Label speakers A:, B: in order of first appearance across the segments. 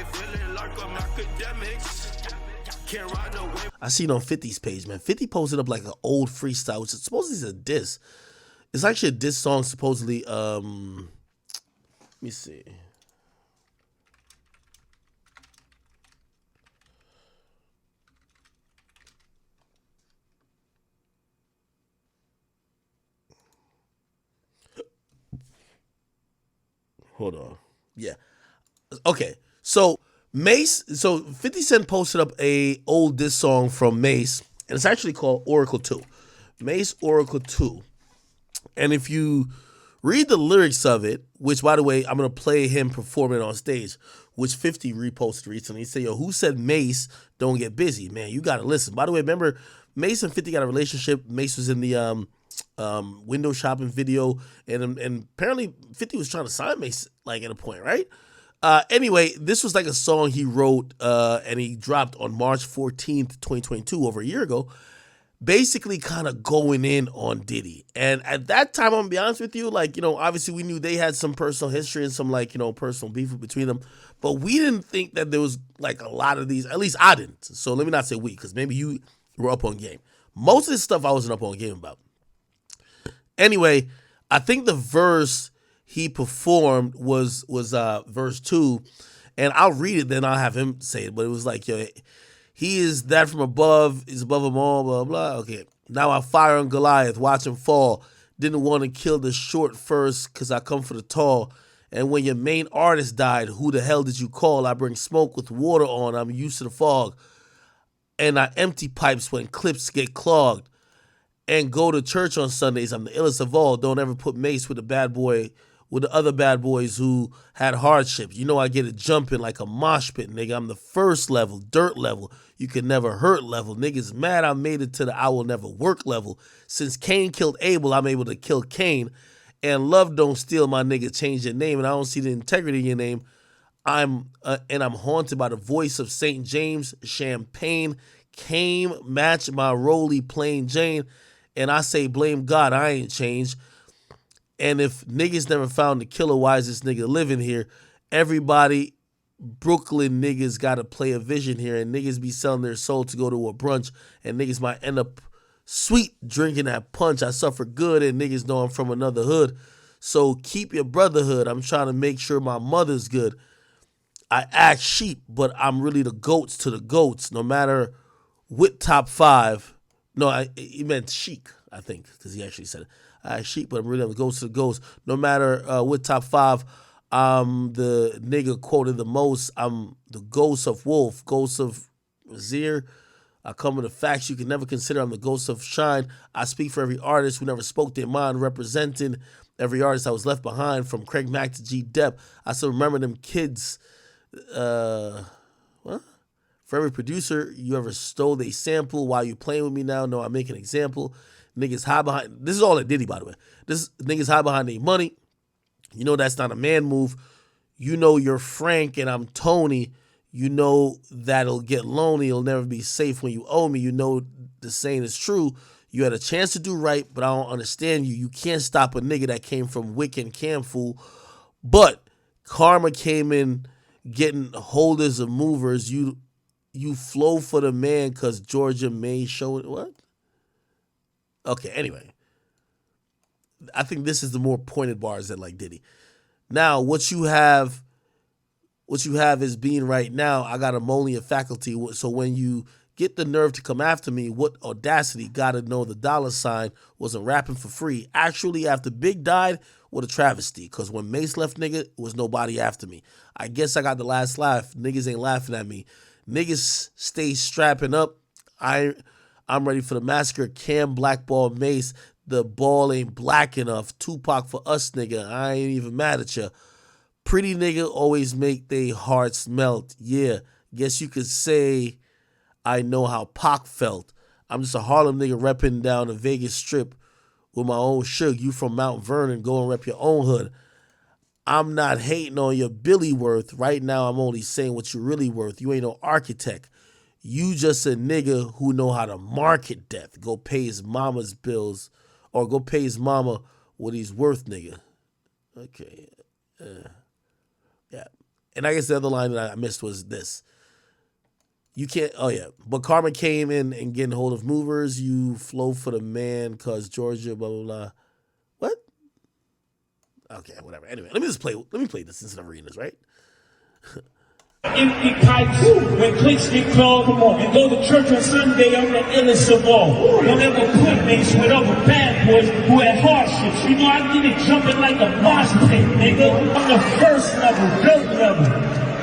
A: feeling like I'm Akademiks. Can't ride no wave.
B: I seen on 50's page, man. 50 posted up like an old freestyle, which is supposedly is a diss. It's actually a diss song, supposedly. Let me see. Hold on. Yeah. Okay. So Mace, so 50 Cent posted up a old diss song from Mace, and it's actually called Oracle 2. Mace Oracle 2. And if you read the lyrics of it, which by the way, I'm gonna play him performing on stage, which 50 reposted recently. He said, yo, who said Mace don't get busy? Man, you gotta listen. By the way, remember Mace and 50 got a relationship. Mace was in the window shopping video, and apparently 50 was trying to sign Mace like at a point, right? Anyway, this was like a song he wrote and he dropped on March 14th, 2022, over a year ago, basically kind of going in on Diddy. And at that time, I'm gonna be honest with you, like, you know, obviously we knew they had some personal history and some, like, you know, personal beef between them, but we didn't think that there was like a lot of these, at least I didn't. So let me not say we, because maybe you were up on game. Most of this stuff I wasn't up on game about. Anyway, I think the verse he performed was verse 2, and I'll read it, then I'll have him say it. But it was like, yo, he is that from above, is above them all, blah, blah. Okay, now I fire on Goliath, watch him fall. Didn't want to kill the short first, because I come for the tall. And when your main artist died, who the hell did you call? I bring smoke with water on, I'm used to the fog. And I empty pipes when clips get clogged. And go to church on Sundays. I'm the illest of all. Don't ever put Mace with the bad boy, with the other bad boys who had hardships. You know I get it jumping like a mosh pit, nigga. I'm the first level, dirt level. You can never hurt level. Niggas mad I made it to the I will never work level. Since Cain killed Abel, I'm able to kill Cain. And love don't steal my nigga, change your name. And I don't see the integrity in your name. I'm haunted by the voice of St. James. Champagne came, match my roly plain Jane. And I say, blame God, I ain't changed. And if niggas never found the killer, why is this nigga living here? Everybody, Brooklyn niggas got to play a vision here. And niggas be selling their soul to go to a brunch. And niggas might end up sweet drinking that punch. I suffer good and niggas know I'm from another hood. So keep your brotherhood. I'm trying to make sure my mother's good. I act sheep, but I'm really the goats to the goats. No matter what top 5. No, he meant chic, I think, because he actually said it. I chic, but I'm really the ghost of the ghost. No matter what top 5, I'm the nigga quoted the most. I'm the ghost of Wolf, ghost of Razir. I come with the facts you can never consider. I'm the ghost of Shine. I speak for every artist who never spoke their mind, representing every artist that was left behind, from Craig Mack to G Dep. I still remember them kids. What? For every producer you ever stole they sample, while you playing with me now, no, I make an example. Niggas hide behind, this is all at Diddy, by the way. This niggas hide behind their money. You know that's not a man move. You know you're Frank and I'm Tony. You know that'll get lonely. You'll never be safe when you owe me. You know the saying is true. You had a chance to do right, but I don't understand you. You can't stop a nigga that came from Wick and Camfool. But karma came in getting holders of movers. You flow for the man because Georgia May showed what? Okay, anyway. I think this is the more pointed bars than like Diddy. Now, what you have is being right now, I got emollient faculty. So when you get the nerve to come after me, what audacity, gotta know the dollar sign wasn't rapping for free. Actually, after Big died, what a travesty. Because when Mace left, nigga, it was nobody after me. I guess I got the last laugh. Niggas ain't laughing at me. Niggas stay strapping up. I'm ready for the massacre. Cam blackball Mace. The ball ain't black enough. Tupac for us, nigga. I ain't even mad at ya. Pretty nigga always make they hearts melt. Yeah, guess you could say I know how Pac felt. I'm just a Harlem nigga repping down the Vegas Strip with my own Suge. You from Mount Vernon, go and rep your own hood. I'm not hating on your Billy worth. Right now, I'm only saying what you really worth. You ain't no architect. You just a nigga who know how to market death. Go pay his mama's bills, or go pay his mama what he's worth, nigga. Okay. Yeah. And I guess the other line that I missed was this. You can't, oh yeah, but karma came in and getting hold of movers. You flow for the man cause Georgia, blah, blah, blah. What? Okay, whatever. Anyway, let me play this instead of reading this, right?
C: Empty pipes when clicks get called and go to church on Sunday, I'm the illest of all. Don't ever put mates with other bad boys who had hardships. You know, I get it jumping like a mosh pit, nigga. I'm the first level, dirt level.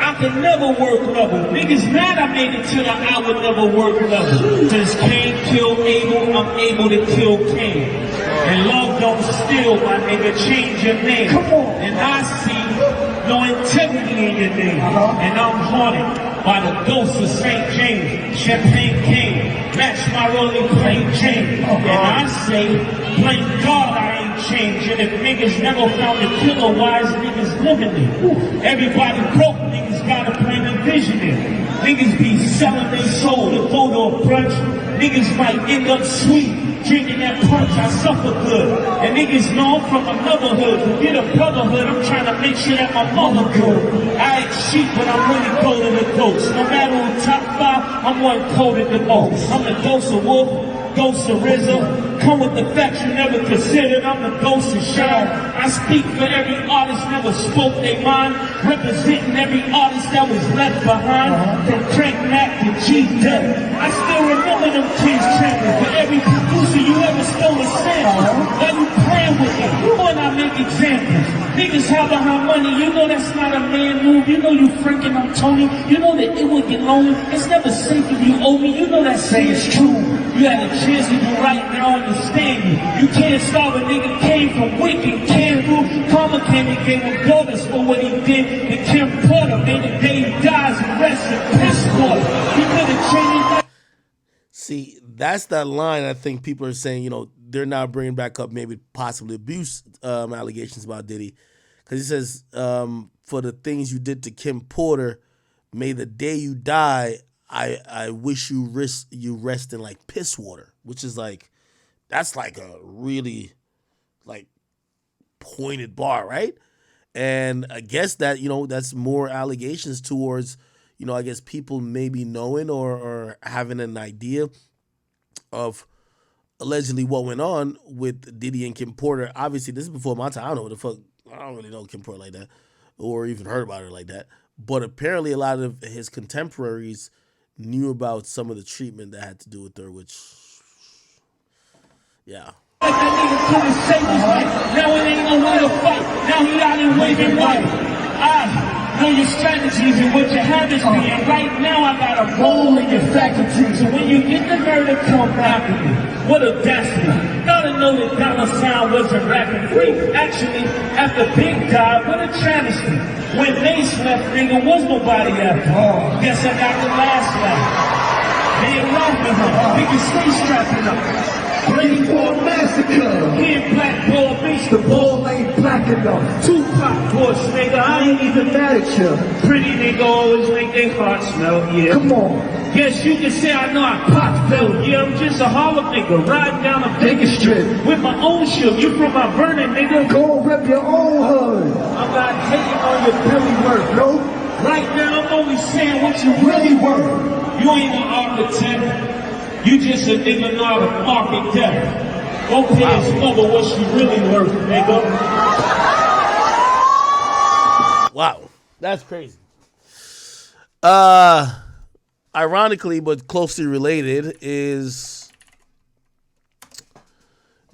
C: I can never work level. Niggas mad I made it till I would never work level. Since Cain killed Abel, I'm able to kill Cain. And love don't steal, my nigga, change your name. Come on. And I see no integrity in your name. And I'm haunted by the ghost of St. James. Champagne King, match my rolling plain James. And I say, thank God I ain't changed. And if niggas never found a killer, why is niggas living it? Everybody broke, niggas gotta plan a vision in. Niggas be selling their soul to go to a brunch. Niggas might end up sweet. Drinking that punch, I suffer good. And niggas know I'm from another hood. Forget a brotherhood, I'm trying to make sure that my mother good. I ain't cheap, but I'm really golden the ghost. No matter who top five, I'm one coated the most. I'm the ghost of Wolf, ghost of RZA. Come with the facts you never considered. I'm the ghost of Sean. I speak for every artist never spoke their mind. Representing every artist that was left behind. From Frank Mac to G Dep. I still remember them Kings champions. For every producer you ever stole a sample. Why you playing with them? You want I make examples. Niggas have behind money. You know that's not a man move. You know you freaking I'm Tony. You know that it would get lonely. It's never safe if you owe me. You know that saying's true. You had a chance to do right now. Understand you. You can't stop a nigga came from wicked Cameroon. Karma came and gave him daughters for what he did. And Kim Porter made the day he dies and rests in piss water. He could have changed that.
B: See, that's that line I think people are saying, you know, they're not bringing back up maybe possibly abuse allegations about Diddy. Because he says, for the things you did to Kim Porter, may the day you die, I wish you rest in like piss water, which is like, that's like a really like pointed bar, right? And I guess that, you know, that's more allegations towards, you know, I guess people maybe knowing or having an idea of allegedly what went on with Diddy and Kim Porter. Obviously, this is before my time. I don't know what the fuck. I don't really know Kim Porter like that or even heard about her like that. But apparently a lot of his contemporaries knew about some of the treatment that had to do with her, which, yeah.
C: Like that nigga couldn't save his life. Now it ain't no way to fight. Now he out and waving white. I know your strategies and what your habits be. And right now I got a roll in your faculty. So when you get the nerve to come after me, what audacity. Gotta know that dollar sign wasn't rapping free. Actually, after Big died, what a travesty. When Mace left, nigga, was nobody after. Guess I got the last laugh. They ain't laughing, huh? Niggas stay strapping up. Ready for a massacre. Here, black ball, bitch, the ball ain't black enough. Tupac push, nigga, I ain't even mad at you. Pretty nigga always make their heart smell, yeah. Come on. Guess you can say I know I pop fell, yeah. I'm just a Harlem nigga, riding down a Baker Street with my own shit. You from my burning, nigga. Go rep your own hood. I'm not hating on your Billy worth, no. Right now, I'm only saying what you really worth. You ain't an architect. You just a nigga know how to market death. Go pay his mother what she really worth, nigga.
B: Wow, that's crazy. Ironically, but closely related, is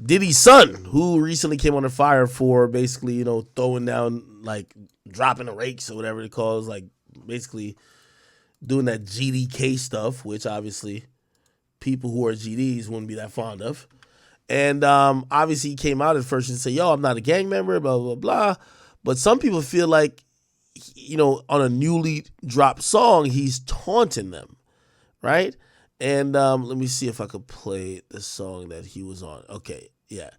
B: Diddy's son, who recently came under fire for basically, you know, throwing down, like, dropping the rakes or whatever it calls, like, basically doing that GDK stuff, which obviously people who are GDs wouldn't be that fond of. And obviously he came out at first and said, yo, I'm not a gang member, blah, blah, blah. But some people feel like, you know, on a newly dropped song, he's taunting them, right? And let me see if I could play the song that he was on. Okay, yeah.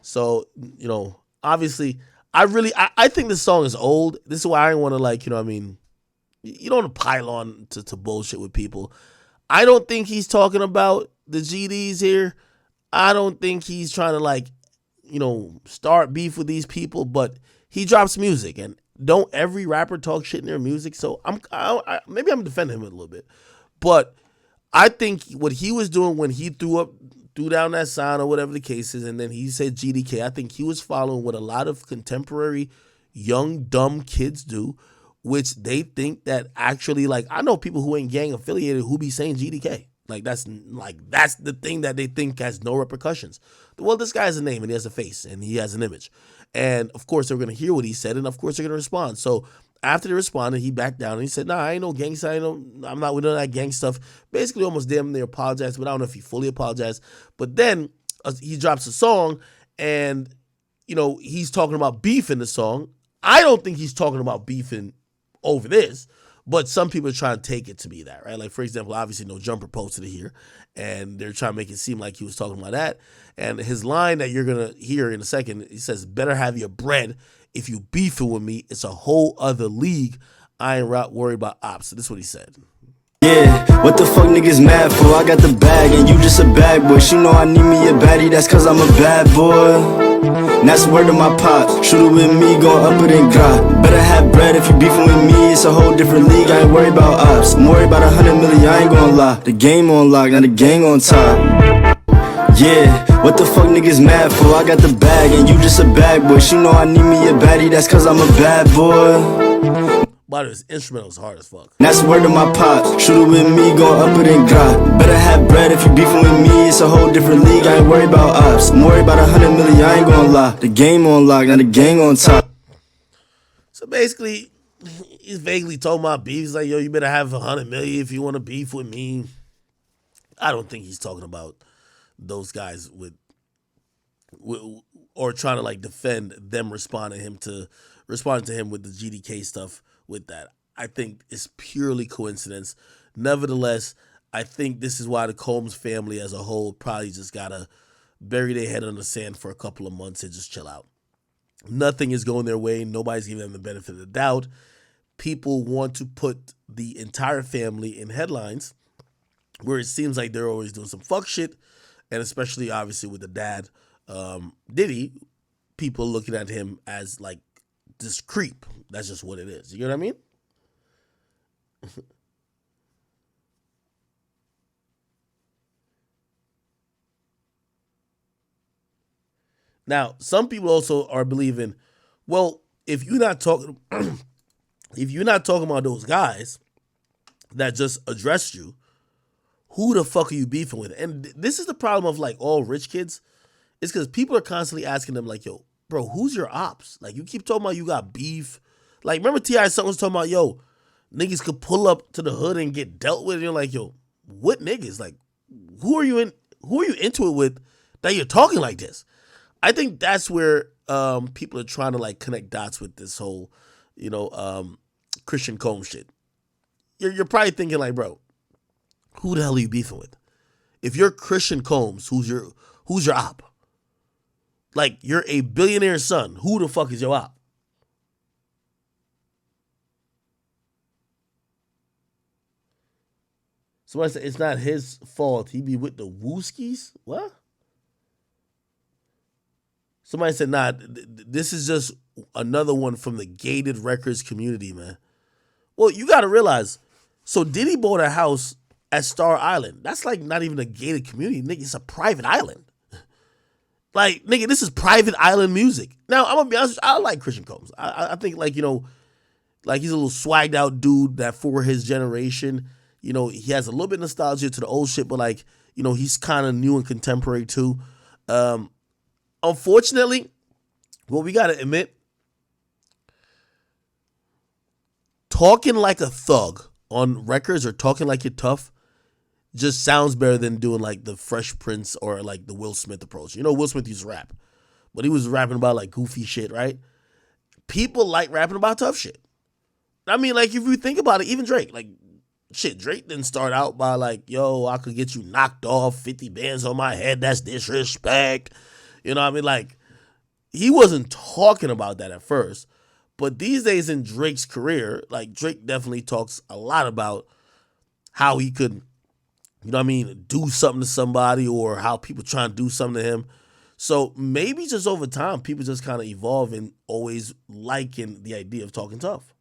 B: So, you know, obviously, I think this song is old. This is why I didn't want to, like, you know what I mean, you don't want to pile on to bullshit with people. I don't think he's talking about the GDs here. I don't think he's trying to, like, you know, start beef with these people, but he drops music. And don't every rapper talk shit in their music? So maybe I'm defending him a little bit, but I think what he was doing when he threw down that sign or whatever the case is, and then he said GDK, I think he was following what a lot of contemporary young dumb kids do, which they think that actually, like, I know people who ain't gang affiliated who be saying GDK. That's the thing that they think has no repercussions. Well, this guy has a name and he has a face and he has an image. And of course they're going to hear what he said, and of course they're going to respond. So after they responded, he backed down and he said, nah, I ain't no gangster. I'm not with none of that gang stuff. Basically almost damn near apologized, but I don't know if he fully apologized. But then he drops a song and, he's talking about beef in the song. I don't think he's talking about beefing over this, but some people are trying to take it to be that, right? Like, for example, obviously No Jumper posted it here, and they're trying to make it seem like he was talking about that. And his line that you're going to hear in a second, he says, better have your bread. If you beefing with me, it's a whole other league. I ain't worried about ops. So this is what he said.
D: Yeah, what the fuck niggas mad for? I got the bag and you just a bag boy. You know I need me a baddie, that's cause I'm a bad boy. That's the word of my pop. Shoot it with me, gon' up it and God. Better have bread if you beefing with me. It's a whole different league. I ain't worried about ops. I'm worried about 100 million. I ain't gon' lie. The game on lock, now the gang on top. Yeah, what the fuck niggas mad for? I got the bag and you just a bag boy. You know I need me a baddie. That's cause I'm a bad boy.
B: But his instrumental is hard as fuck.
D: That's the word of my pop. Shoot it with me, gon' up it and God. Better have bread if you beefing with me. It's a whole different league. I ain't worried about ops. I'm worried about 100 million. I ain't gon' lie. The game on lock, now the gang on top.
B: So basically, he's vaguely talking about beef. He's like, yo, you better have 100 million if you want to beef with me. I don't think he's talking about those guys with or trying to like defend them responding to him with the GDK stuff with that. I think it's purely coincidence. Nevertheless, I think this is why the Combs family as a whole probably just gotta bury their head in the sand for a couple of months and just chill out. Nothing is going their way. Nobody's giving them the benefit of the doubt. People want to put the entire family in headlines where it seems like they're always doing some fuck shit, and especially obviously with the dad, Diddy, people looking at him as like this creep. That's just what it is. You know what I mean? Now, some people also are believing, well, if you're not talking about those guys that just addressed you, who the fuck are you beefing with? And this is the problem of like all rich kids. It's because people are constantly asking them like, yo, bro, who's your ops? Like, you keep talking about you got beef. Like, remember T.I. Son was talking about, yo, niggas could pull up to the hood and get dealt with. And you're like, yo, what niggas? Like, who are you into it with that you're talking like this? I think that's where people are trying to like connect dots with this whole, Christian Combs shit. You're probably thinking like, bro, who the hell are you beefing with? If you're Christian Combs, who's your op? Like, you're a billionaire's son. Who the fuck is your op? Somebody said it's not his fault. He be with the Wooskies? What? Somebody said, nah, this is just another one from the gated records community, man. Well, you got to realize, so Diddy bought a house at Star Island. That's like not even a gated community, nigga. It's a private island. Like, nigga, this is private island music. Now, I'm going to be honest, I like Christian Combs. I think, like, like he's a little swagged out dude that for his generation, he has a little bit of nostalgia to the old shit, but like, he's kind of new and contemporary too. Unfortunately, what we got to admit, talking like a thug on records or talking like you're tough just sounds better than doing like the Fresh Prince or like the Will Smith approach. Will Smith used to rap, but he was rapping about like goofy shit, right? People like rapping about tough shit. I mean, like, if you think about it, even Drake, like, shit, Drake didn't start out by like, yo, I could get you knocked off, 50 bands on my head, that's disrespect. You know what I mean? Like, he wasn't talking about that at first. But these days in Drake's career, like, Drake definitely talks a lot about how he could, do something to somebody or how people trying to do something to him. So maybe just over time, people just kind of evolve and always liking the idea of talking tough.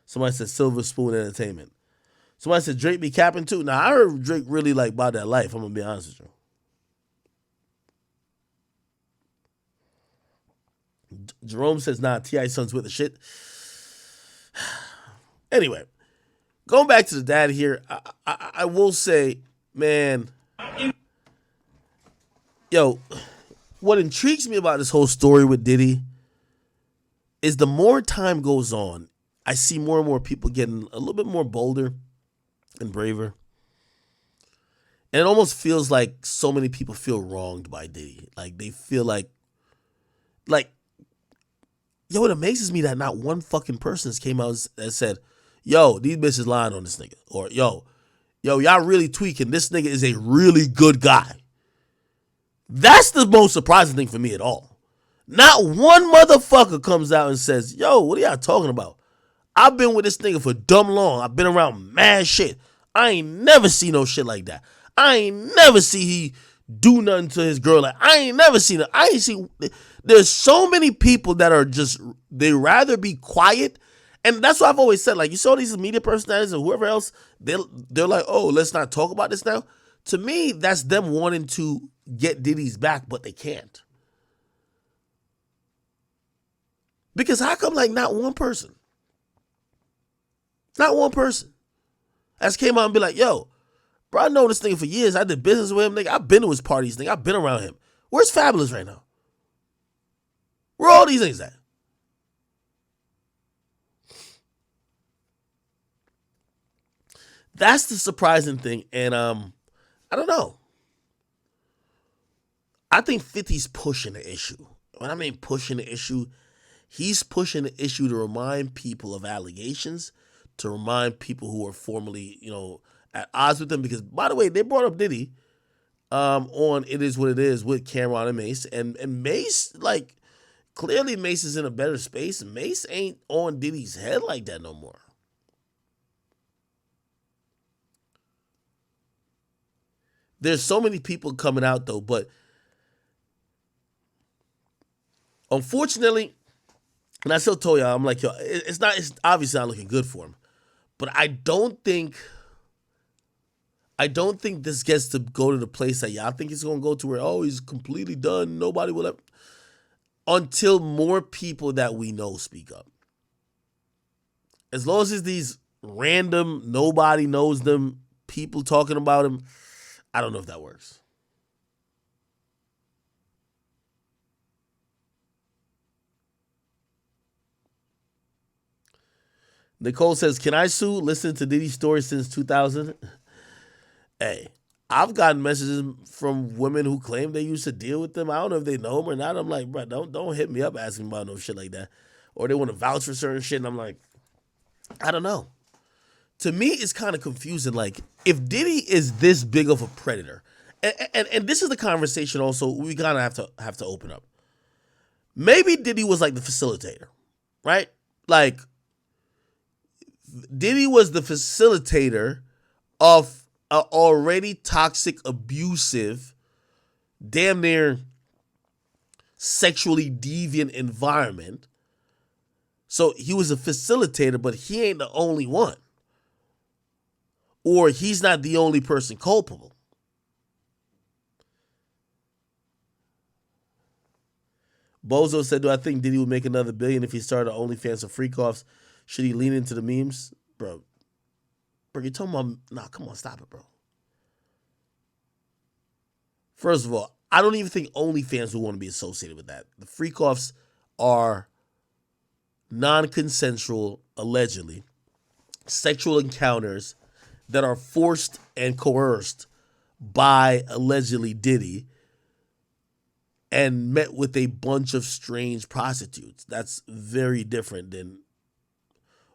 B: Somebody said Silver Spoon Entertainment. Somebody said Drake be capping too. Now, I heard Drake really like about that life. I'm going to be honest with you. Jerome says, nah, T.I. son's with the shit. Anyway, going back to the dad here, I will say, man, yo, what intrigues me about this whole story with Diddy is the more time goes on, I see more and more people getting a little bit more bolder and braver. And it almost feels like so many people feel wronged by Diddy. Like they feel like, yo, it amazes me that not one fucking person came out and said, yo, these bitches lying on this nigga. Or, yo, y'all really tweaking. This nigga is a really good guy. That's the most surprising thing for me at all. Not one motherfucker comes out and says, yo, what are y'all talking about? I've been with this nigga for dumb long. I've been around mad shit. I ain't never see no shit like that. I ain't never see he do nothing to his girl. Like, I ain't never seen it. I ain't seen. There's so many people that are just, they rather be quiet. And that's what I've always said. Like, you saw these media personalities or whoever else, they're like, oh, let's not talk about this now. To me, that's them wanting to get Diddy's back, but they can't. Because how come, like, not one person has came out and be like, yo, bro, I know this nigga for years. I did business with him, nigga. I've been to his parties, nigga. I've been around him. Where's Fabulous right now? Where are all these things at? That's the surprising thing. And I don't know. I think 50's pushing the issue. When I mean pushing the issue, he's pushing the issue to remind people of allegations, to remind people who are formerly, at odds with them. Because, by the way, they brought up Diddy on It Is What It Is with Cameron and Mace. And Mace, like, clearly Mace is in a better space. Mace ain't on Diddy's head like that no more. There's so many people coming out, though, but unfortunately, and I still told y'all, I'm like, yo, it's obviously not looking good for him. But I don't think this gets to go to the place that y'all think it's going to go to where, oh, he's completely done. Nobody will ever. Until more people that we know speak up. As long as it's these random, nobody knows them, people talking about him, I don't know if that works. Nicole says, can I sue? Listen to Diddy's story since 2000. Hey, I've gotten messages from women who claim they used to deal with them. I don't know if they know him or not. I'm like, bro, don't hit me up asking about no shit like that. Or they want to vouch for certain shit. And I'm like, I don't know. To me, it's kind of confusing. Like, if Diddy is this big of a predator, and this is the conversation also we kind of have to open up. Maybe Diddy was like the facilitator, right? Like, Diddy was the facilitator of an already toxic, abusive, damn near sexually deviant environment. So he was a facilitator, but he ain't the only one. Or he's not the only person culpable. Bozo said, do I think Diddy would make another $1 billion if he started OnlyFans for freak offs? Should he lean into the memes? Bro, you're talking about, nah, come on, stop it, bro. First of all, I don't even think OnlyFans would want to be associated with that. The freak offs are non-consensual, allegedly, sexual encounters that are forced and coerced by, allegedly, Diddy and met with a bunch of strange prostitutes. That's very different than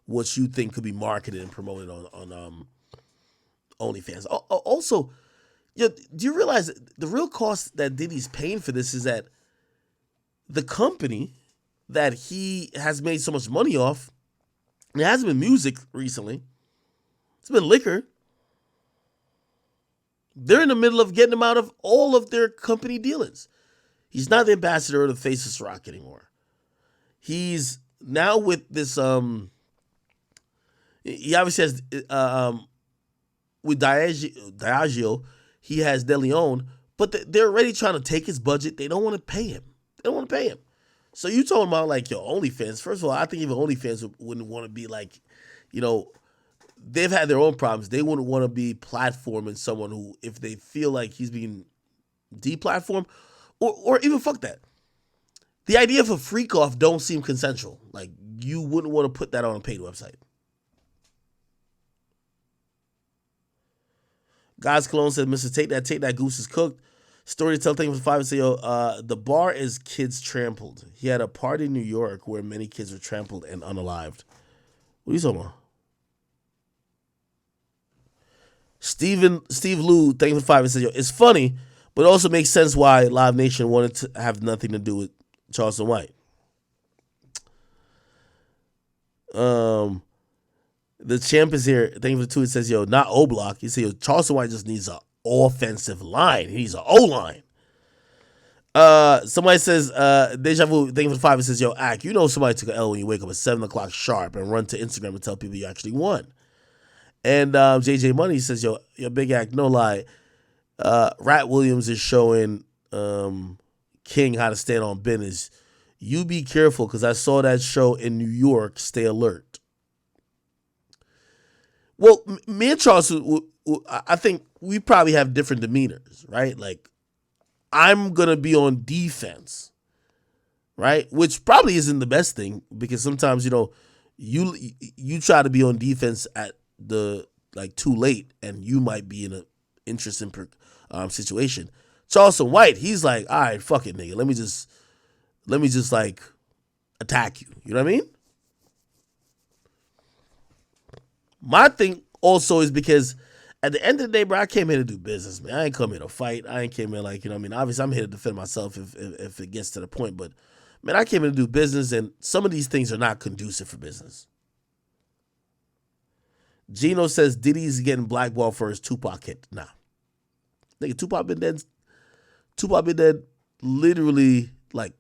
B: what you think could be marketed and promoted on OnlyFans. Also, do you realize the real cost that Diddy's paying for this is that the company that he has made so much money off, it hasn't been music recently, it's been liquor. They're in the middle of getting him out of all of their company dealings. He's not the ambassador or the face of Ciroc anymore. He's now with this. He obviously has with Diageo. He has De Leon, but they're already trying to take his budget. They don't want to pay him. So you talking about like your OnlyFans? First of all, I think even OnlyFans wouldn't want to be like, they've had their own problems. They wouldn't want to be platforming someone who, if they feel like he's being deplatformed, or even fuck that. The idea of a freak off don't seem consensual. Like, you wouldn't want to put that on a paid website. God's Cologne said, Mr. Take that goose is cooked. Story to tell thing for 5 and say, the bar is kids trampled. He had a party in New York where many kids were trampled and unalived. What are you talking about? Steve Lou, thank you for 5 and said, it's funny, but it also makes sense why Live Nation wanted to have nothing to do with Charleston White. The champ is here. Thank you for the tweet. It says, not O-Block. He said, Charleston White just needs an offensive line. He needs an O-line. Somebody says, Deja Vu, thank you for the 5. It says, Ak, somebody took an L when you wake up at 7 o'clock sharp and run to Instagram and tell people you actually won. And JJ Money says, yo, Big Ak, no lie. Rat Williams is showing King how to stand on business. You be careful, because I saw that show in New York. Stay alert. Well, me and Charles, I think we probably have different demeanors, right? Like, I'm going to be on defense, right? Which probably isn't the best thing, because sometimes, you try to be on defense at the, too late, and you might be in an interesting situation. Charleston White, he's like, all right, fuck it, nigga. Let me just attack you. You know what I mean? My thing also is because at the end of the day, bro, I came here to do business, man. I ain't come here to fight. I ain't came here obviously I'm here to defend myself if it gets to the point. But, man, I came here to do business, and some of these things are not conducive for business. Gino says Diddy's getting blackballed for his Tupac hit. Nah. Nigga, Tupac been dead literally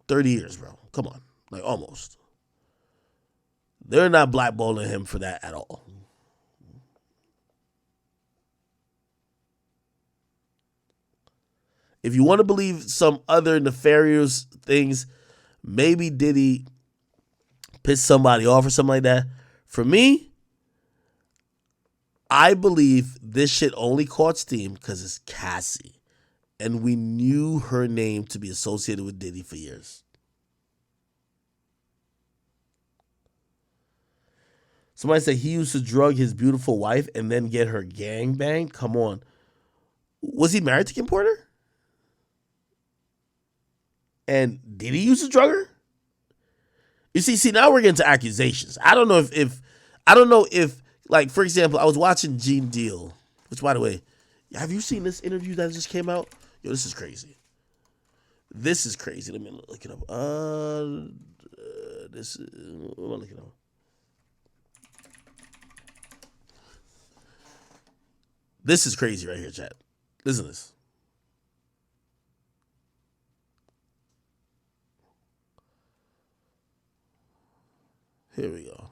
B: 30 years, bro. Come on. Almost. They're not blackballing him for that at all. If you want to believe some other nefarious things, maybe Diddy pissed somebody off or something like that. For me, I believe this shit only caught steam because it's Cassie. And we knew her name to be associated with Diddy for years. Somebody said he used to drug his beautiful wife and then get her gang banged. Come on. Was he married to Kim Porter? And did he use to drug her? You see, now we're getting to accusations. I don't know if, for example, I was watching Gene Deal, which, by the way, have you seen this interview that just came out? Yo, this is crazy. Let me look it up. What am I looking up? This is crazy right here, chat. Listen to this. Here we go.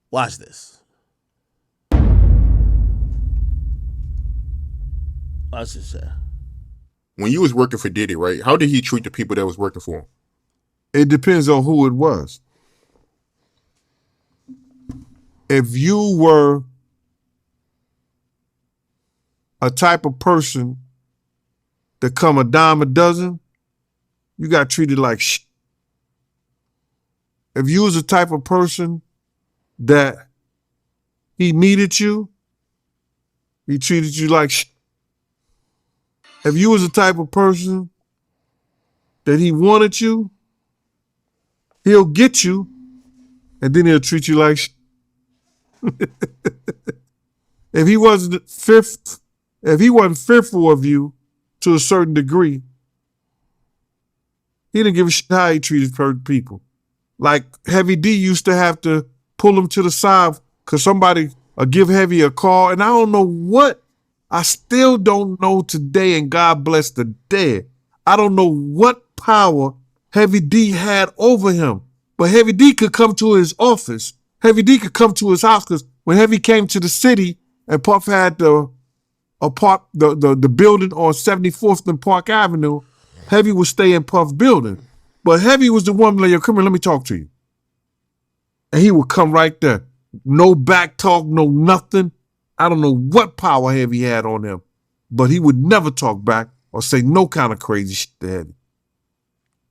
B: Watch this. Watch this, chat.
E: When you was working for Diddy, right? How did he treat the people that was working for him?
F: It depends on who it was. If you were a type of person that come a dime a dozen, you got treated like shit. If you was a type of person that he needed you, he treated you like shit. If you was a type of person that he wanted you, he'll get you, and then he'll treat you like shit. If he wasn't fearful of you to a certain degree, he didn't give a shit how he treated people. Like Heavy D used to have to pull him to the side because somebody give Heavy a call. And I don't know what, I still don't know today, and God bless the dead. I don't know what power Heavy D had over him. But Heavy D could come to his office. Heavy D could come to his house because when Heavy came to the city and Puff had the building on 74th and Park Avenue, Heavy would stay in Puff building. But Heavy was the one like, yo, come here, let me talk to you. And he would come right there. No back talk, no nothing. I don't know what power Heavy had on him, but he would never talk back or say no kind of crazy shit to Heavy.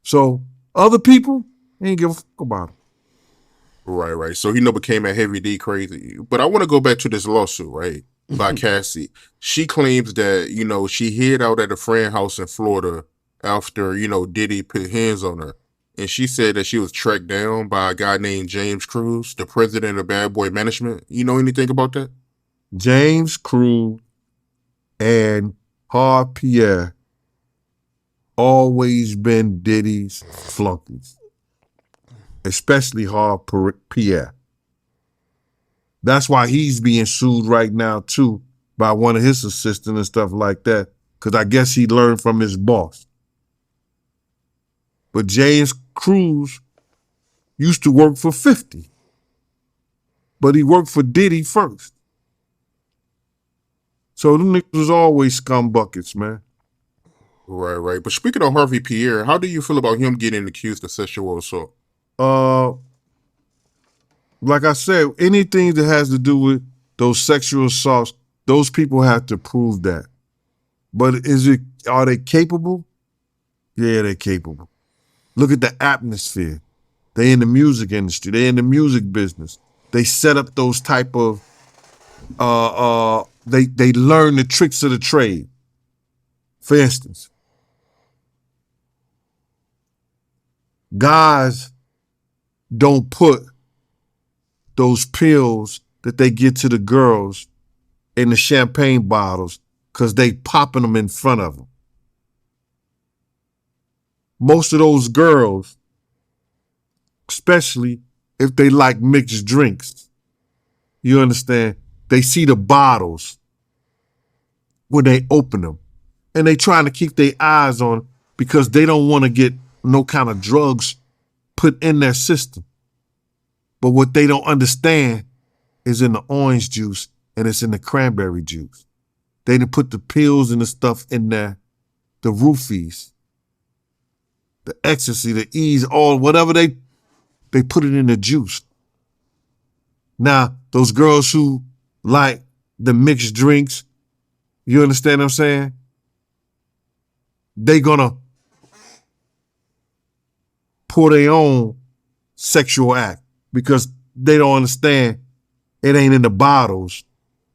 F: So other people ain't give a fuck about him.
E: Right. So he never came at Heavy D crazy. But I want to go back to this lawsuit, right? By Cassie. She claims that, she hid out at a friend house in Florida after, Diddy put hands on her. And she said that she was tracked down by a guy named James Cruz, the president of Bad Boy Management. You know anything about that?
F: James Cruz and Hard Pierre always been Diddy's flunkies, especially Hard Pierre. That's why he's being sued right now too by one of his assistants and stuff like that, because I guess he learned from his boss. But James Cruz used to work for 50, but he worked for Diddy first. So them niggas was always scumbuckets, man.
E: Right. But speaking of Harvey Pierre, how do you feel about him getting accused of sexual assault?
F: Like I said, anything that has to do with those sexual assaults, those people have to prove that. But are they capable? Yeah, they're capable. Look at the atmosphere. They in the music industry. They in the music business. They set up those type of, they learn the tricks of the trade. For instance, guys don't put those pills that they get to the girls in the champagne bottles because they popping them in front of them. Most of those girls, especially if they like mixed drinks, you understand, they see the bottles when they open them. And they trying to keep their eyes on it because they don't want to get no kind of drugs put in their system. But what they don't understand is in the orange juice and it's in the cranberry juice. They done put the pills and the stuff in there, the roofies, the ecstasy, the ease, all whatever they put it in the juice. Now, those girls who like the mixed drinks, you understand what I'm saying? They gonna pour their own sexual act because they don't understand it ain't in the bottles,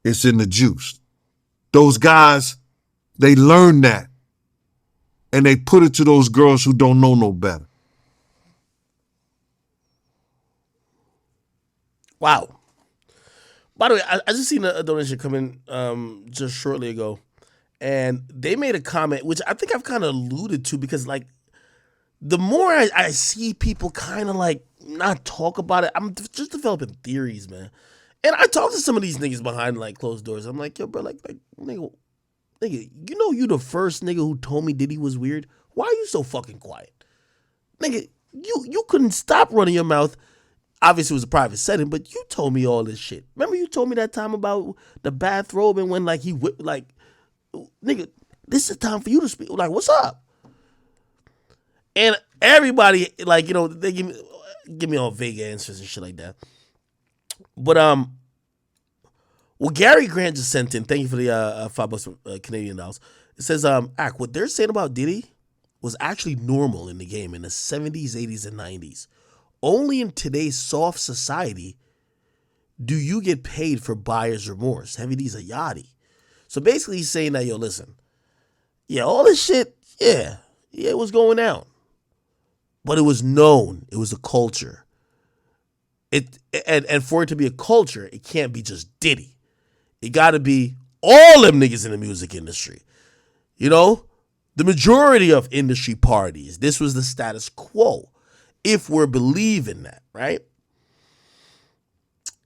F: it's in the juice. Those guys, they learn that and they put it to those girls who don't know no better.
B: Wow. By the way, I just seen a donation come in just shortly ago. And they made a comment, which I think I've kind of alluded to because, like, the more I see people kind of, like, not talk about it, I'm just developing theories, man. And I talk to some of these niggas behind, like, closed doors. I'm like, yo, bro, like nigga, you the first nigga who told me Diddy was weird? Why are you so fucking quiet? Nigga, you couldn't stop running your mouth. Obviously, it was a private setting, but you told me all this shit. Remember you told me that time about the bathrobe and when, like, he whipped, like, nigga, this is time for you to speak. Like, what's up? And everybody, like, they give me all vague answers and shit like that. But what Gary Grant just sent in, thank you for the $5 Canadian dollars. It says, what they're saying about Diddy was actually normal in the game in the 70s, 80s, and 90s. Only in today's soft society do you get paid for buyer's remorse. Heavy D's a yachty. So basically he's saying that, yo, listen, yeah, all this shit, yeah, it was going down. But it was known. It was a culture. And for it to be a culture, it can't be just Diddy. It got to be all them niggas in the music industry. The majority of industry parties, this was the status quo. if we're believing that, right?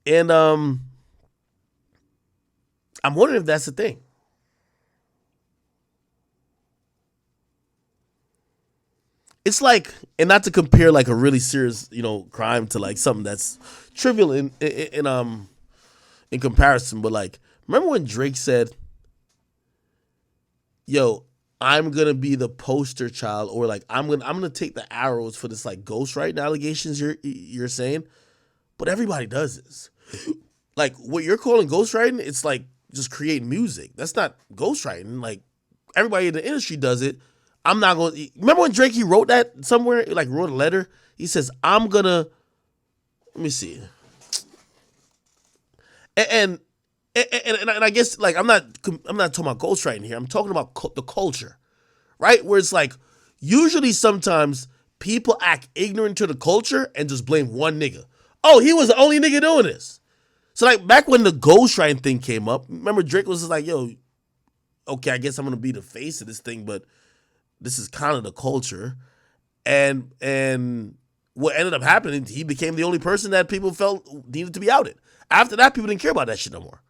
B: And I'm wondering if that's the thing. It's like, and not to compare like a really serious, crime to like something that's trivial in comparison, but like, remember when Drake said, "Yo, I'm gonna be the poster child," or like, I'm gonna take the arrows for this like ghostwriting allegations you're saying, but everybody does this. Like what you're calling ghostwriting, it's like just creating music. That's not ghostwriting. Like everybody in the industry does it. I'm not going to... Remember when Drake, he wrote that somewhere? Like wrote a letter? He says, I'm going to... Let me see. And I guess, like, I'm not talking about ghostwriting here. I'm talking about the culture, right? Where it's like, usually sometimes people act ignorant to the culture and just blame one nigga. Oh, he was the only nigga doing this. So, like, back when the ghostwriting thing came up, remember Drake was just like, yo, okay, I guess I'm going to be the face of this thing, but this is kind of the culture. And what ended up happening, he became the only person that people felt needed to be outed. After that, people didn't care about that shit no more.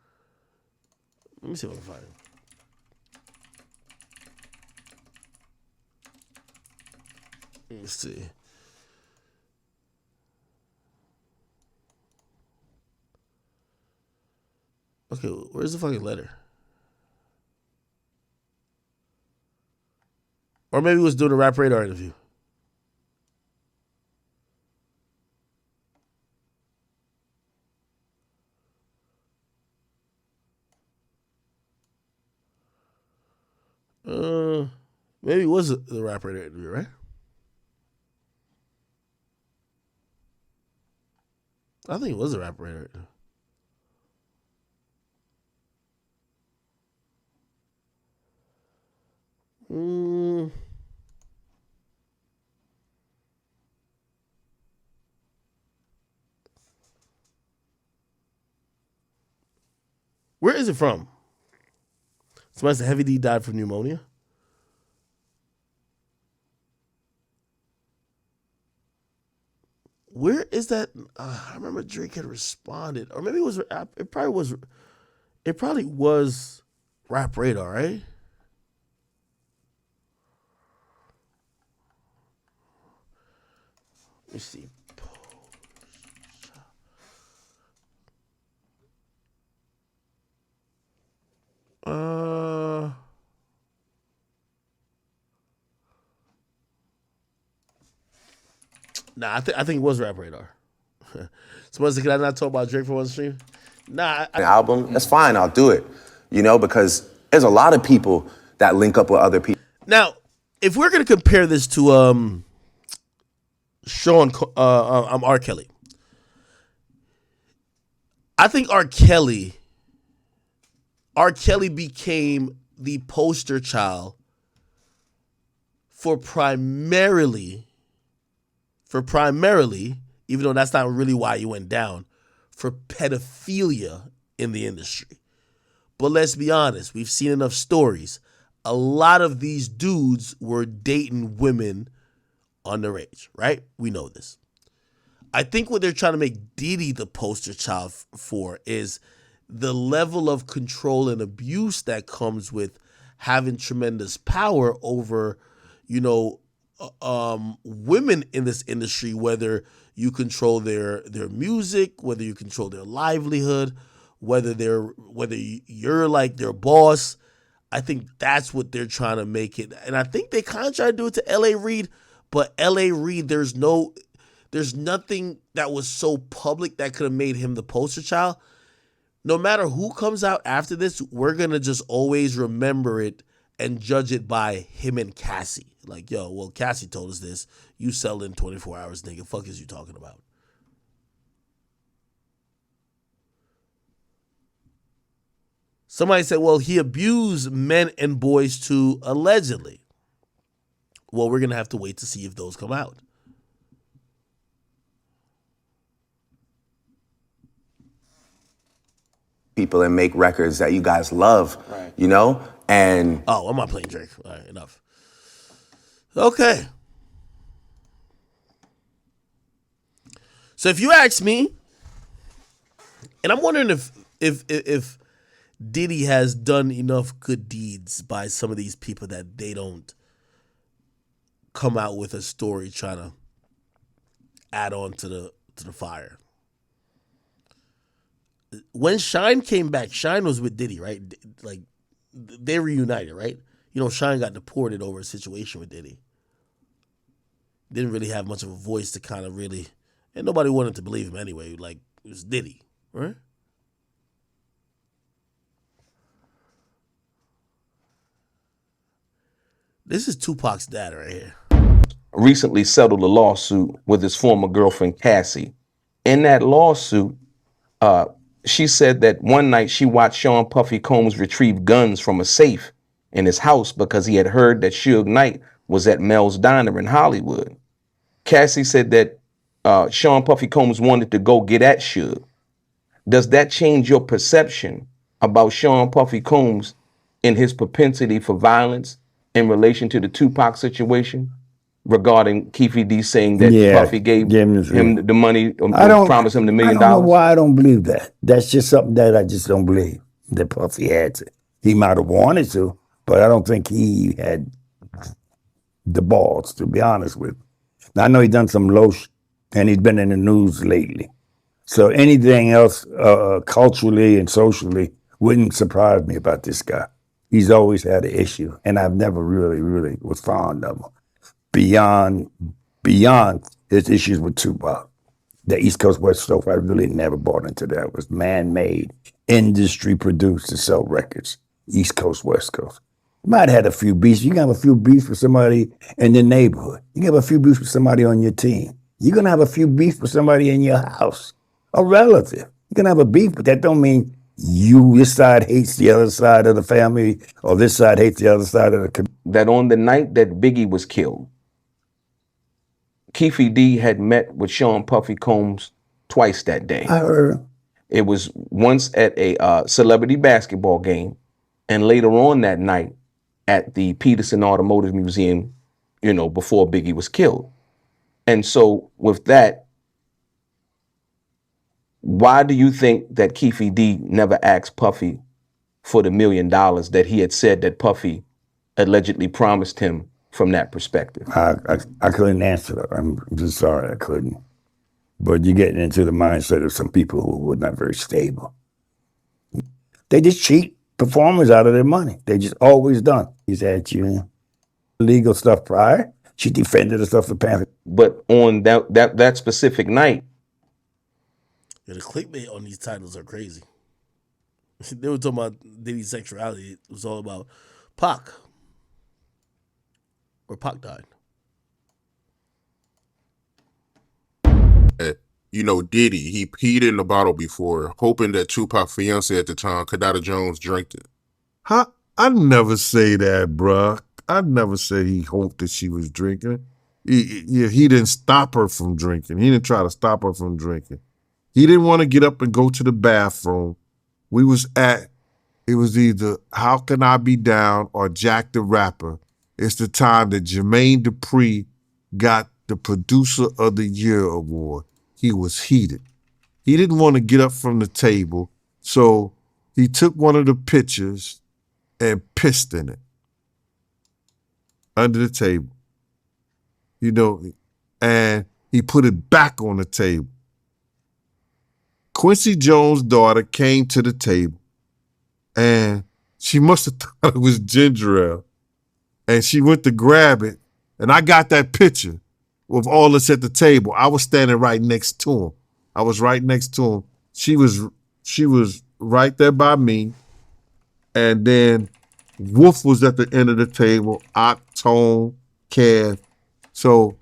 B: Let me see if I can find it. Let me see. Okay, where's the fucking letter? Or maybe he was doing a Rap Radar interview. Maybe it was the Rap Radar interview, right? I think it was a Rap Radar interview. Where is it from? Somebody said Heavy D died from pneumonia. Where is that? I remember Drake had responded, or maybe it was. It probably was. It probably was Rap Radar, right? Let me see. Nah, I think it was Rap Radar. Someone said, "Can I not talk about Drake for one stream?" Nah.
G: An album, that's fine, I'll do it. Because there's a lot of people that link up with other people.
B: Now, if we're gonna compare this to R. Kelly, I think R. Kelly became the poster child for primarily, even though that's not really why he went down, for pedophilia in the industry. But let's be honest, we've seen enough stories. A lot of these dudes were dating women underage, right? We know this. I think what they're trying to make Diddy the poster child for is the level of control and abuse that comes with having tremendous power over, women in this industry, whether you control their music, whether you control their livelihood, whether you're like their boss. I think that's what they're trying to make it. And I think they kind of try to do it to L.A. Reid, but L.A. Reid, there's nothing that was so public that could have made him the poster child. No matter who comes out after this, we're going to just always remember it and judge it by him and Cassie. Like, yo, well, Cassie told us this. You sell in 24 hours, nigga. Fuck is you talking about? Somebody said, well, he abused men and boys too, allegedly. Well, we're going to have to wait to see if those come out.
G: People and make records that you guys love, right. And...
B: Oh, I'm not playing Drake. All right, enough. Okay. So if you ask me, and I'm wondering if Diddy has done enough good deeds by some of these people that they don't come out with a story trying to add on to the fire. When Shine came back, Shine was with Diddy, right? Like they reunited, right? You know, Shine got deported over a situation with Diddy. Didn't really have much of a voice to kind of really, and nobody wanted to believe him anyway. Like it was Diddy, right? This is Tupac's dad right here.
H: Recently settled a lawsuit with his former girlfriend, Cassie. In that lawsuit, she said that one night she watched Sean Puffy Combs retrieve guns from a safe in his house because he had heard that Suge Knight was at Mel's Diner in Hollywood. Cassie said that Sean Puffy Combs wanted to go get at Suge. Does that change your perception about Sean Puffy Combs and his propensity for violence in relation to the Tupac situation? Regarding Keefe D saying that Puffy gave him the money, promised him the $1 million.
I: I don't know why I don't believe that. That's just something that I just don't believe that Puffy had to. He might have wanted to, but I don't think he had the balls, to be honest with you. Now, I know he's done some low and he's been in the news lately. So anything else culturally and socially wouldn't surprise me about this guy. He's always had an issue, and I've never really was fond of him. Beyond his issues with Tupac. The East Coast, West Coast, I really never bought into that. It was man-made, industry-produced to sell records. East Coast, West Coast. You might have had a few beefs. You can have a few beefs with somebody in your neighborhood. You can have a few beefs with somebody on your team. You're going to have a few beefs with somebody in your house, a relative. You can have a beef, but that don't mean this side hates the other side of the family or this side hates the other side of the community.
H: That on the night that Biggie was killed, Keefe D had met with Sean Puffy Combs twice that day.
I: I heard.
H: It was once at a celebrity basketball game, and later on that night at the Peterson Automotive Museum, before Biggie was killed. And so with that, why do you think that Keefe D never asked Puffy for the $1 million that he had said that Puffy allegedly promised him from that perspective?
I: I couldn't answer that. I'm just sorry I couldn't. But you're getting into the mindset of some people who were not very stable. They just cheat performers out of their money. They just always done. He's had legal stuff prior. She defended herself for Panther.
H: But on that specific night,
B: the clickbait on these titles are crazy. They were talking about Diddy's sexuality. It was all about Pac. Or Pac died.
E: Diddy, he peed in the bottle before, hoping that Tupac's fiance at the time, Kadada Jones, drank it.
F: Huh? I never say that, bruh. I never said he hoped that she was drinking. He didn't stop her from drinking. He didn't try to stop her from drinking. He didn't want to get up and go to the bathroom. It was either How Can I Be Down or Jack the Rapper. It's the time that Jermaine Dupri got the Producer of the Year award. He was heated. He didn't want to get up from the table, so he took one of the pictures and pissed in it under the table. And he put it back on the table. Quincy Jones' daughter came to the table, and she must have thought it was ginger ale. And she went to grab it, and I got that picture of all us at the table. I was standing right next to him. I was right next to him. She was right there by me, and then Wolf was at the end of the table, Octone, Kev. So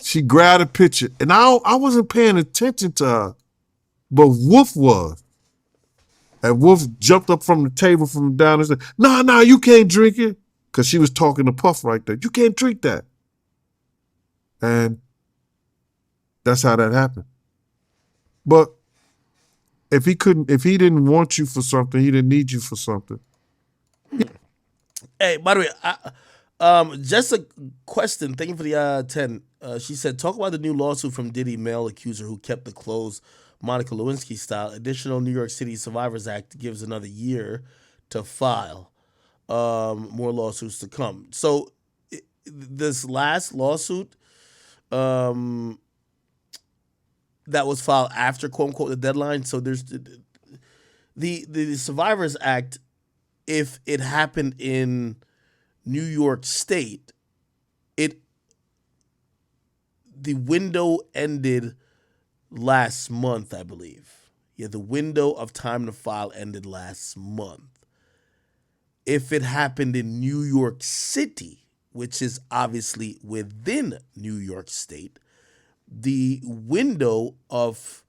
F: she grabbed a picture, and I wasn't paying attention to her, but Wolf was. And Wolf jumped up from the table from down and said, "No, you can't drink it." Because she was talking to Puff right there. "You can't drink that." And that's how that happened. But if he didn't want you for something, he didn't need you for something.
B: Hey, by the way, Just a question. Thank you for the 10. She said, talk about the new lawsuit from Diddy male accuser who kept the clothes Monica Lewinsky style. Additional New York City Survivors Act gives another year to file. More lawsuits to come. So this last lawsuit that was filed after quote unquote the deadline. So there's the Survivors Act. If it happened in New York State, the window ended last month, I believe. Yeah, the window of time to file ended last month. If it happened in New York City, which is obviously within New York State, the window of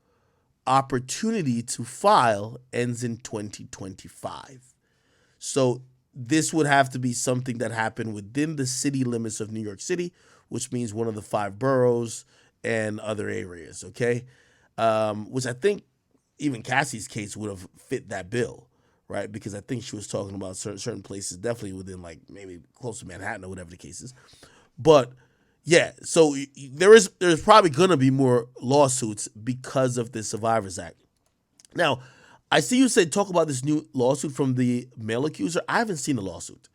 B: opportunity to file ends in 2025. So this would have to be something that happened within the city limits of New York City, which means one of the 5 boroughs and other areas, okay? Which I think even Cassie's case would have fit that bill, right? Because I think she was talking about certain places, definitely within like maybe close to Manhattan or whatever the case is. But yeah, so there's probably going to be more lawsuits because of the Survivors Act. Now, I see you said talk about this new lawsuit from the male accuser. I haven't seen the lawsuit.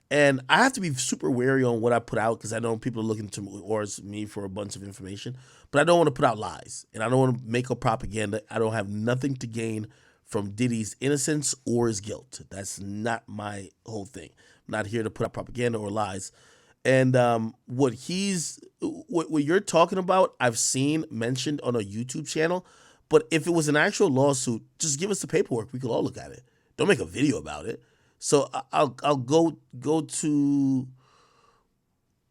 B: And I have to be super wary on what I put out because I know people are looking towards me for a bunch of information. But I don't want to put out lies. And I don't want to make up propaganda. I don't have nothing to gain from Diddy's innocence or his guilt. That's not my whole thing. I'm not here to put out propaganda or lies. And what you're talking about, I've seen mentioned on a YouTube channel. But if it was an actual lawsuit, just give us the paperwork. We could all look at it. Don't make a video about it. So I'll go to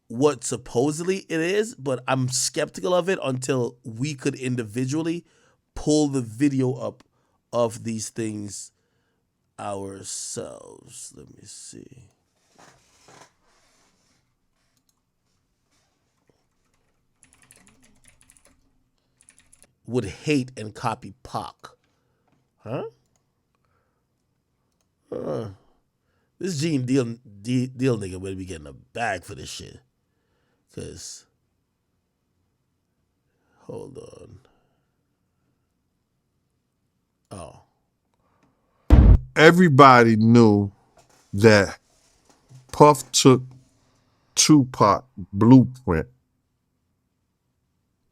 B: what supposedly it is, but I'm skeptical of it until we could individually pull the video up of these things ourselves. Let me see. Would hate and copy Pac. Huh? This Gene Deal nigga better be getting a bag for this shit. Cause hold on. Oh.
F: Everybody knew that Puff took Tupac blueprint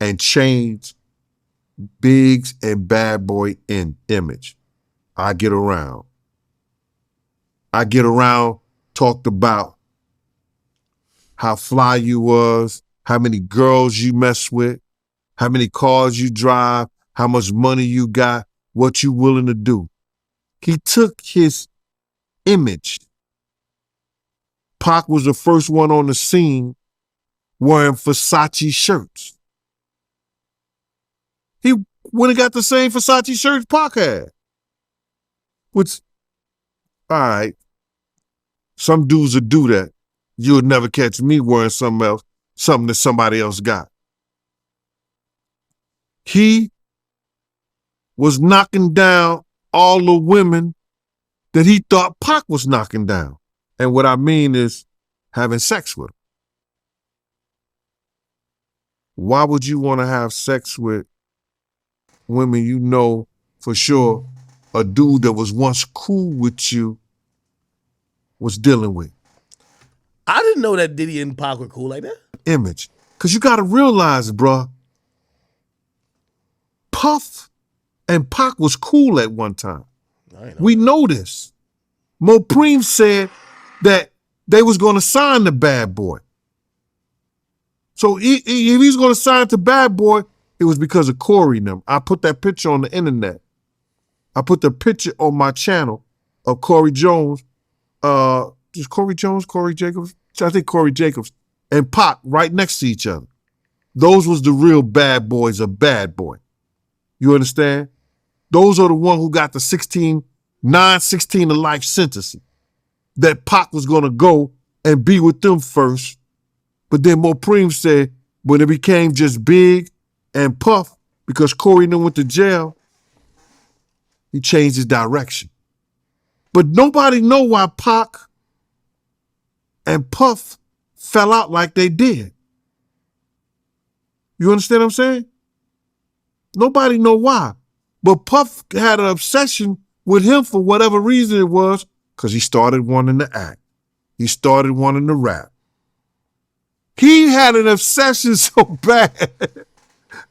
F: and changed Biggs and Bad Boy in image. I Get Around talked about how fly you was, how many girls you mess with, how many cars you drive, how much money you got, what you willing to do. He took his image. Pac was the first one on the scene wearing Versace shirts. He went and got the same Versace shirts Pac had. Which, all right, some dudes would do that. You would never catch me wearing something else, something that somebody else got. He was knocking down all the women that he thought Pac was knocking down. And what I mean is having sex with them. Why would you want to have sex with women you know for sure a dude that was once cool with you was dealing with?
B: I didn't know that Diddy and Pac were cool like that.
F: Image. Because you got to realize, bruh, Puff and Pac was cool at one time. We know this. Mopreem said that they was going to sign the Bad Boy. So if he's going to sign to Bad Boy, it was because of Corey and them. I put that picture on the internet. I put the picture on my channel of Corey Jones. Is Corey Jones, Corey Jacobs? I think Corey Jacobs and Pac right next to each other. Those was the real bad boys of Bad Boy. You understand? Those are the ones who got the 16 to life sentence. That Pac was going to go and be with them first. But then Mopreem said when it became just Big and Puff, because Corey and them went to jail, he changed his direction. But nobody know why Pac and Puff fell out like they did. You understand what I'm saying? Nobody know why. But Puff had an obsession with him for whatever reason it was, because he started wanting to act. He started wanting to rap. He had an obsession so bad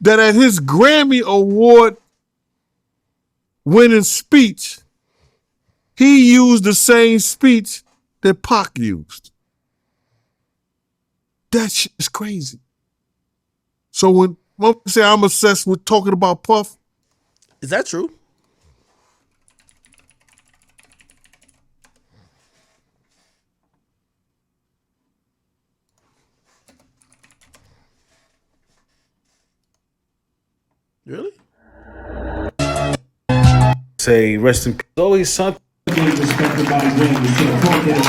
F: that at his Grammy Award winning speech, he used the same speech that Pac used. That shit is crazy. So when I say I'm obsessed with talking about Puff,
B: is that true? Really?
J: Say rest in peace. Always something.
C: Respected by the Grammys, so talk that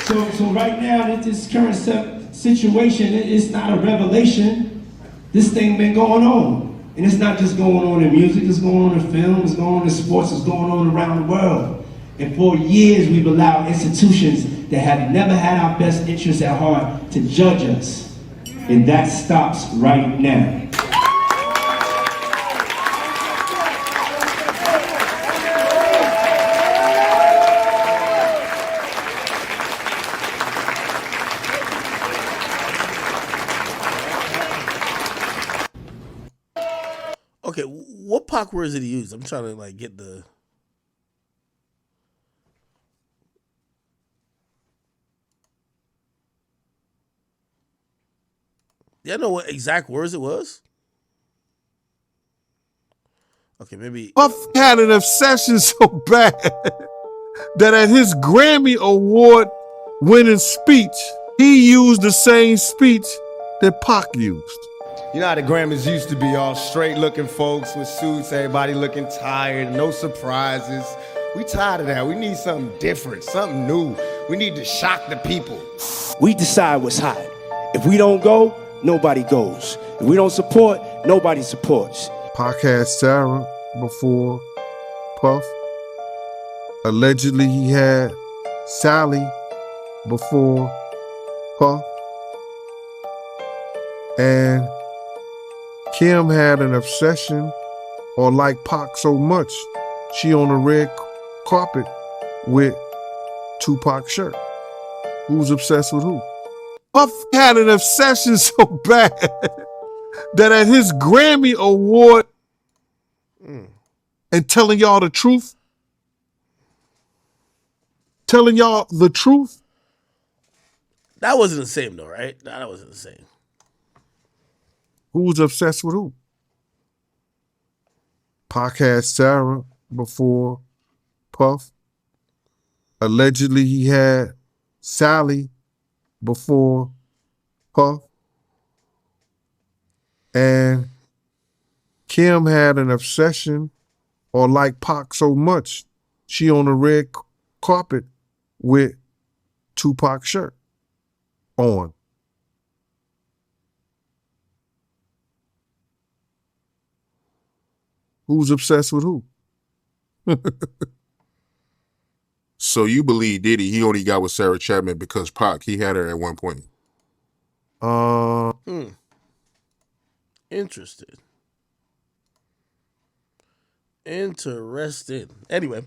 C: shit. So right now, that this current situation, it's not a revelation. This thing been going on. And it's not just going on in music, it's going on in film, it's going on in sports, it's going on around the world. And for years, we've allowed institutions that have never had our best interests at heart to judge us. And that stops right now.
B: Okay, what Pac words did he use? I'm trying to like get the. Yeah, I know what exact words it was. Okay, maybe.
F: Puff had an obsession so bad that at his Grammy Award winning speech, he used the same speech that Pac used.
K: You know how the Grammys used to be, all straight looking folks with suits, everybody looking tired, no surprises. We tired of that. We need something different, something new. We need to shock the people.
L: We decide what's hot. If we don't go, nobody goes. If we don't support, nobody supports.
F: Pac had Sarah before Puff. Allegedly, he had Sally before Puff. And Kim had an obsession or liked Pac so much, she on the red carpet with Tupac's shirt. Who's obsessed with who? Puff had an obsession so bad that at his Grammy Award, and telling y'all the truth,
B: That wasn't the same though, right? Nah, that wasn't the same.
F: Who was obsessed with who? Pac had Sarah before Puff. Allegedly, he had Sally before Puff. And Kim had an obsession or liked Pac so much, she on the red carpet with Tupac's shirt on. Who's obsessed with who?
E: So you believe Diddy, he only got with Sarah Chapman because Pac, he had her at one point.
B: Interesting. Anyway.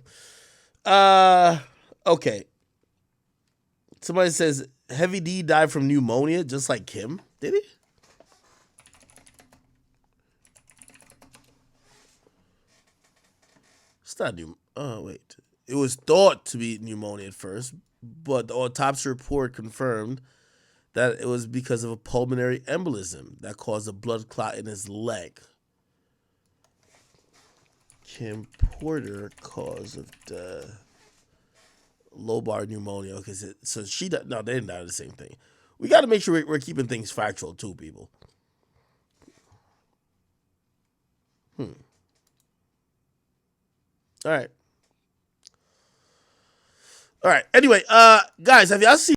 B: Okay. Somebody says Heavy D died from pneumonia just like Kim. Did he? It's not wait. It was thought to be pneumonia at first, but the autopsy report confirmed that it was because of a pulmonary embolism that caused a blood clot in his leg. Kim Porter, cause of death, lobar pneumonia. Okay, so she died. No, they didn't die of the same thing. We got to make sure we're keeping things factual too, people. All right. Anyway, guys, have y'all seen